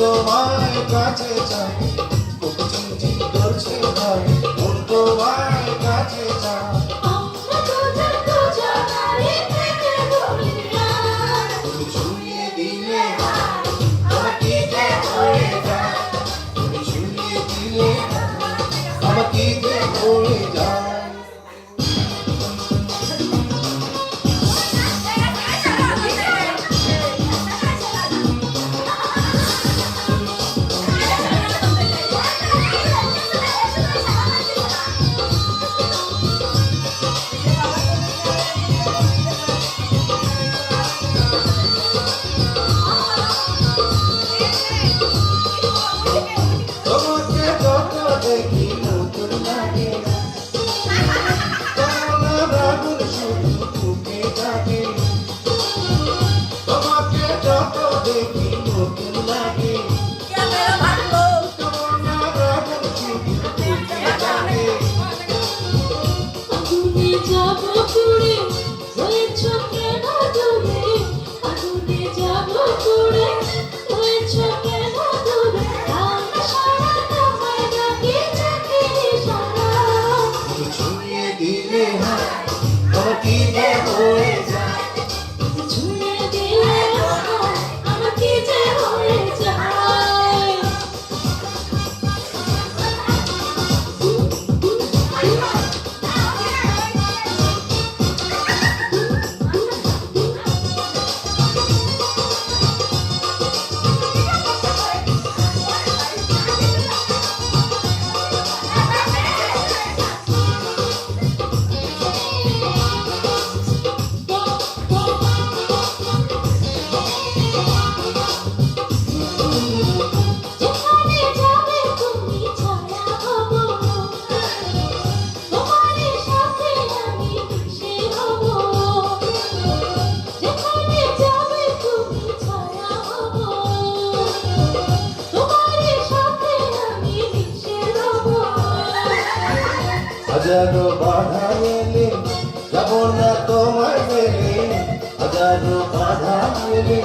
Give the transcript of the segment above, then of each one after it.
তোমার কাছে চাই চিনচিন করছে ভাই মন তোমার কাছে চাই তুমি ছুঁয়ে দিলে আমাকে যে হয়ে যায় তুমি ছুঁয়ে দিলে আমাকে যে হয়ে যায় হাজারো বাধা এলে যাব না তোমার মেলে হাজারো বাধা এলে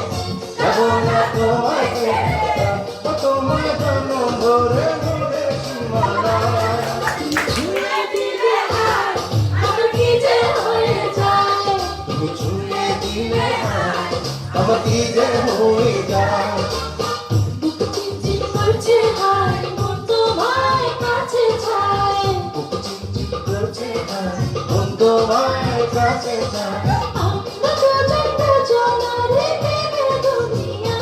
যাব না তোমার মেলে তোমার জন্য ধরে ধরে সীমানা ছুঁয়ে দিলে আমার কি যে হয়ে যায় তুমি ছুঁয়ে দিলে আমার কি যে হয়ে যায় চিনচিন করছে হায় মন তোমার কাছে চায় তোমার কাছে চাই আমরা দুজন দুজনারে প্রেমে দুনিয়া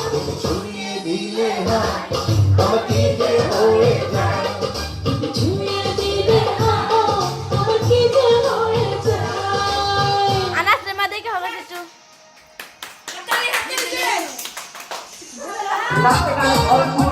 তুমি ছুঁয়ে দিলে আমার কি যে হয়ে যায় ছুঁয়ে দিলে আমার কি যে হয়ে যায় আনাস রে মা দেখে হবে একটু রাস্তায়